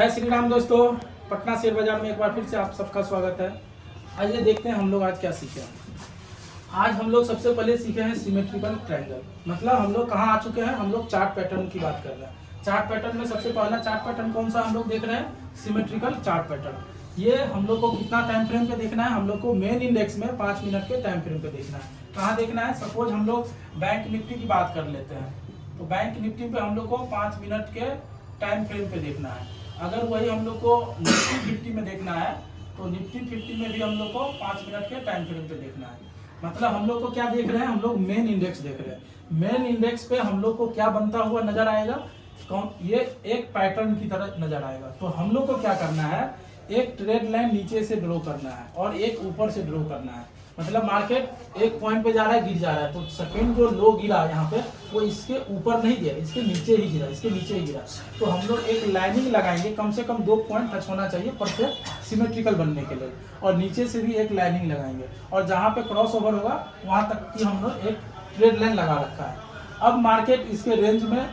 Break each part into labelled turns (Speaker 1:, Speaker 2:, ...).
Speaker 1: जय श्री राम दोस्तों, पटना शेयर बाजार में एक बार फिर से आप सबका स्वागत है। आइए देखते हैं हम लोग आज क्या सीखे हैं। आज हम लोग सबसे पहले सीखे हैं सिमेट्रिकल ट्रायंगल। मतलब हम लोग कहाँ आ चुके हैं, हम लोग चार्ट पैटर्न की बात कर रहे हैं। चार्ट पैटर्न में सबसे पहला चार्ट पैटर्न कौन सा हम लोग देख रहे हैं, सिमेट्रिकल चार्ट पैटर्न। ये हम लोग को कितना टाइम फ्रेम पे देखना है, हम लोग को मेन इंडेक्स में 5 मिनट के टाइम फ्रेम पे देखना है। कहाँ देखना है, सपोज हम लोग बैंक निफ्टी की बात कर लेते हैं, तो बैंक निफ्टी पे हम लोग को 5 मिनट के टाइम फ्रेम पे देखना है। अगर वही हम लोग को निफ्टी 50 में देखना है तो निफ्टी 50 में भी हम लोग को 5 मिनट के टाइम फ्रेम पे देखना है। मतलब हम लोग को क्या देख रहे हैं, हम लोग मेन इंडेक्स देख रहे हैं। मेन इंडेक्स पे हम लोग को क्या बनता हुआ नजर आएगा, कौन, ये एक पैटर्न की तरह नजर आएगा। तो हम लोग को क्या करना है, एक ट्रेड लाइन नीचे से ड्रॉ करना है और एक ऊपर से ड्रॉ करना है। मतलब मार्केट एक पॉइंट पे जा रहा है, गिर जा रहा है, तो सेकंड जो लो गिरा यहाँ पे वो इसके ऊपर नहीं गिरा, इसके नीचे ही गिरा, इसके नीचे ही गिरा। तो हम लोग एक लाइनिंग लगाएंगे, कम से कम 2 पॉइंट टच होना चाहिए परफेक्ट सिमेट्रिकल बनने के लिए, और नीचे से भी एक लाइनिंग लगाएंगे, और जहाँ पे क्रॉस ओवर होगा वहाँ तक की हम लोग एक ट्रेड लाइन लगा रखा है। अब मार्केट इसके रेंज में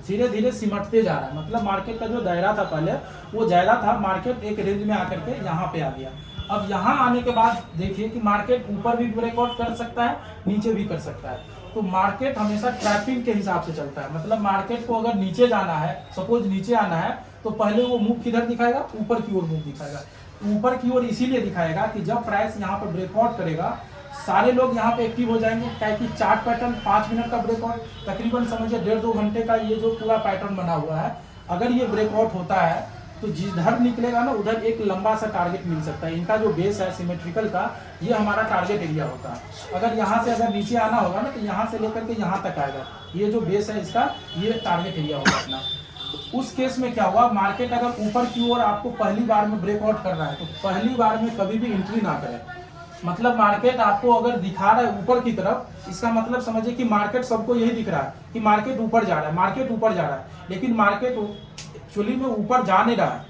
Speaker 1: धीरे धीरे सिमटते जा रहा है। मतलब मार्केट का जो दायरा था पहले वो ज़्यादा था, मार्केट एक रेंज में आकर के यहाँ पे आ गया। अब यहाँ आने के बाद देखिए कि मार्केट ऊपर भी ब्रेकआउट कर सकता है, नीचे भी कर सकता है। तो मार्केट हमेशा ट्रैपिंग के हिसाब से चलता है। मतलब मार्केट को अगर नीचे जाना है, सपोज नीचे आना है, तो पहले वो मूव किधर दिखाएगा, ऊपर की ओर मूव दिखाएगा। ऊपर की ओर इसीलिए दिखाएगा कि जब प्राइस यहाँ पर ब्रेकआउट करेगा सारे लोग यहाँ पे एक्टिव हो जाएंगे, क्या कि चार्ट पैटर्न 5 मिनट का ब्रेकआउट, तकरीबन समझिए 1.5-2 घंटे का ये जो पूरा पैटर्न बना हुआ है, अगर ये ब्रेकआउट होता है तो जिधर निकलेगा ना उधर एक लंबा सा टारगेट मिल सकता है। इनका जो बेस है सिमेट्रिकल का, ये हमारा टारगेट एरिया होता है। अगर यहाँ से अगर नीचे आना होगा ना तो यहाँ से लेकर के यहाँ तक आएगा, ये जो बेस है इसका, ये टारगेट एरिया होगा अपना। उस केस में क्या हुआ, मार्केट अगर ऊपर की ओर आपको पहली बार में ब्रेकआउट कर रहा है तो पहली बार में कभी भी एंट्री ना करें। मतलब मार्केट आपको अगर दिखा रहा है ऊपर की तरफ, इसका मतलब समझिए कि मार्केट सबको यही दिख रहा है कि मार्केट ऊपर जा रहा है, मार्केट ऊपर जा रहा है, लेकिन मार्केट एक्चुअली में ऊपर जा नहीं रहा है।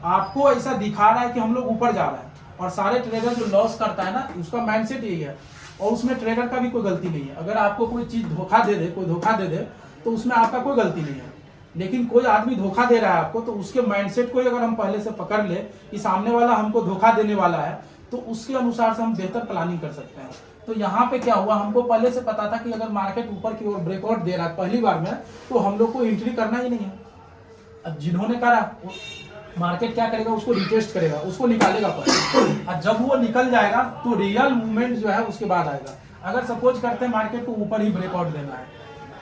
Speaker 1: आपको ऐसा दिखा रहा है कि हम लोग ऊपर जा रहे हैं, और सारे ट्रेडर जो लॉस करता है ना, उसका माइंडसेट यही है, और उसमें ट्रेडर का भी कोई गलती नहीं है। अगर आपको कोई चीज धोखा दे दे, कोई धोखा दे दे, तो उसमें आपका कोई गलती नहीं है। लेकिन कोई आदमी धोखा दे रहा है आपको, तो उसके माइंडसेट को अगर हम पहले से पकड़ ले कि सामने वाला हमको धोखा देने वाला है, तो उसके अनुसार से हम बेहतर प्लानिंग कर सकते हैं। तो यहाँ पे क्या हुआ, हमको पहले से पता था कि अगर मार्केट ऊपर की ओर ब्रेकआउट दे रहा है पहली बार में, तो हम लोग को एंट्री करना ही नहीं है। अब जिन्होंने करा, मार्केट क्या करेगा, उसको रिटेस्ट करेगा, उसको निकालेगा पहले, और जब वो निकल जाएगा तो रियल मूवमेंट जो है उसके बाद आएगा। अगर सपोज करते हैं मार्केट को ऊपर ही ब्रेकआउट देना है,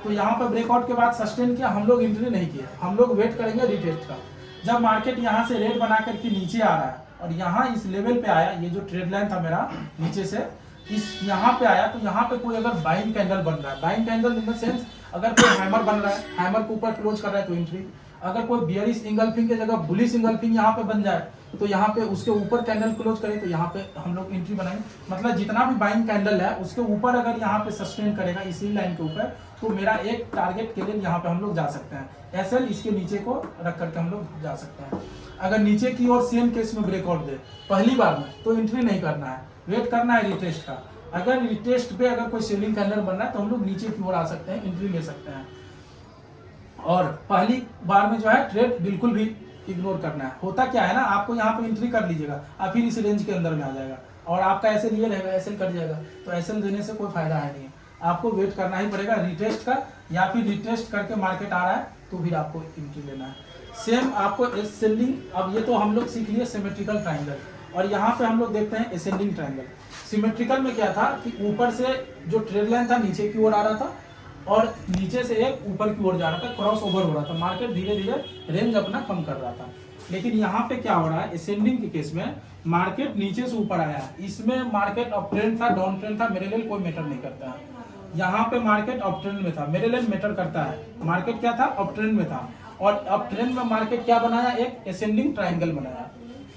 Speaker 1: तो यहाँ पर ब्रेकआउट के बाद सस्टेन किया, हम लोग एंट्री नहीं किया, हम लोग वेट करेंगे रिटेस्ट का। जब मार्केट यहाँ से रेड बना करके नीचे आ रहा है और यहाँ इस लेवल पे आया, ये जो ट्रेड लाइन था मेरा नीचे से इस यहाँ पे आया, तो यहाँ पे कोई अगर बाइंग कैंडल बन रहा है, buying candle in the sense अगर कोई हैमर बन रहा है, हैमर के ऊपर क्लोज कर रहा है तो एंट्री। अगर कोई बियरिश इंगल्फिंग की जगह बुलिश इंगल्फिंग यहाँ पे बन जाए, तो यहाँ पे उसके ऊपर कैंडल क्लोज करे तो यहाँ पे हम लोग एंट्री बनाएंगे। मतलब जितना भी बाइंग कैंडल है उसके ऊपर अगर यहाँ पे सस्टेन करेगा इसी लाइन के ऊपर, तो मेरा एक टारगेट के लिए यहाँ पे हम लोग जा सकते हैं। एसएल इसके नीचे को रख करके हम लोग जा सकते हैं। अगर नीचे की ओर सेम केस में ब्रेकआउट दे पहली बार में, तो एंट्री नहीं करना है, वेट करना है रिटेस्ट का। अगर रिटेस्ट पे अगर कोई सेलिंग कैंडल बन रहा है तो हम लोग नीचे की ओर आ सकते हैं, एंट्री ले सकते हैं। और पहली बार में जो है ट्रेड बिल्कुल भी इग्नोर करना है। होता क्या है ना, आपको यहाँ पे एंट्री कर लीजिएगा, आप फिर इस रेंज के अंदर में आ जाएगा और आपका एसएल ये रहेगा, एसएल कट जाएगा, तो एसएल देने से कोई फायदा है नहीं है। आपको वेट करना ही पड़ेगा रिटेस्ट का, या फिर रिटेस्ट करके मार्केट आ रहा है तो फिर आपको एंट्री लेना है। सेम आपको एसेंडिंग, अब ये तो हम लोग सीख लिए सिमेट्रिकल ट्रायंगल, और यहाँ पे हम लोग देखते हैं एसेंडिंग ट्रायंगल। सिमेट्रिकल में क्या था कि ऊपर से जो ट्रेड लाइन था नीचे की ओर आ रहा था, और नीचे से एक ऊपर की ओर जा रहा था, क्रॉस ओवर हो रहा था, मार्केट धीरे धीरे रेंज अपना कम कर रहा था। लेकिन यहाँ पे क्या हो रहा है, एसेंडिंग के केस में मार्केट नीचे से ऊपर आया, इसमें मार्केट अप ट्रेंड था, डाउन ट्रेंड था, मेरे लिए कोई मैटर नहीं करता है। यहाँ पे मार्केट अप ट्रेंड में था, मेरे लिए मैटर करता है। मार्केट क्या था, अप ट्रेंड में था, और अप ट्रेंड में मार्केट क्या बनाया, एक एसेंडिंग ट्रायंगल बनाया।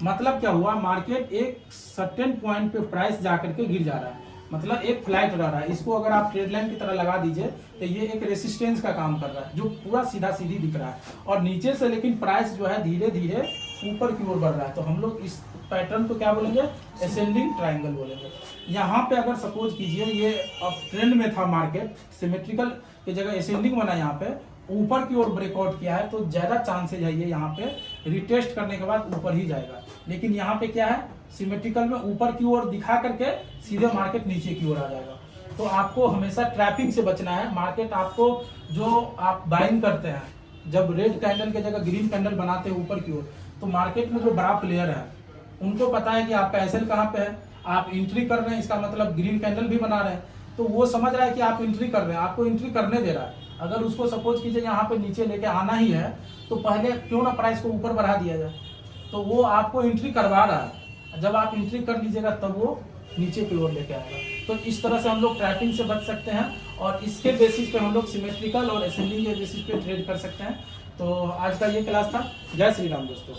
Speaker 1: मतलब क्या हुआ, मार्केट एक सर्टेन पॉइंट पे प्राइस जाकर के गिर जा रहा है, मतलब एक फ्लैट रह रहा है। इसको अगर आप ट्रेड लाइन की तरह लगा दीजिए तो ये एक रेसिस्टेंस का काम कर रहा है, जो पूरा सीधा सीधी दिख रहा है, और नीचे से लेकिन प्राइस जो है धीरे धीरे ऊपर की ओर बढ़ रहा है। तो हम लोग इस पैटर्न को क्या बोलेंगे, एसेंडिंग ट्रायंगल बोलेंगे। यहाँ पे अगर सपोज कीजिए ये अब ट्रेंड में था मार्केट, सिमेट्रिकल की जगह एसेंडिंग बना यहाँ पे, ऊपर की ओर ब्रेकआउट किया है तो ज़्यादा चांसेज है ये यहाँ पे रिटेस्ट करने के बाद ऊपर ही जाएगा। लेकिन यहाँ पे क्या है, सिमेट्रिकल में ऊपर की ओर दिखा करके सीधे मार्केट नीचे की ओर आ जाएगा। तो आपको हमेशा ट्रैपिंग से बचना है। मार्केट आपको जो आप बाइंग करते हैं, जब रेड कैंडल के जगह ग्रीन कैंडल बनाते हैं ऊपर की ओर, तो मार्केट में जो बड़ा प्लेयर है उनको पता है कि आपका एसएल कहाँ पे है, आप एंट्री कर रहे हैं, इसका मतलब ग्रीन कैंडल भी बना रहे हैं, तो वो समझ रहा है कि आप एंट्री कर रहे हैं, आपको एंट्री करने दे रहा है। अगर उसको सपोज कीजिए यहाँ पे नीचे लेके आना ही है तो पहले क्यों ना प्राइस को ऊपर बढ़ा दिया जाए, तो वो आपको एंट्री करवा रहा है। जब आप एंट्री कर लीजिएगा तब वो नीचे की ओर लेके आएगा। तो इस तरह से हम लोग ट्रैपिंग से बच सकते हैं और इसके बेसिस पे हम लोग सिमेट्रिकल और असेंडिंग के बेसिस पे ट्रेड कर सकते हैं। तो आज का ये क्लास था। जय श्री राम दोस्तों।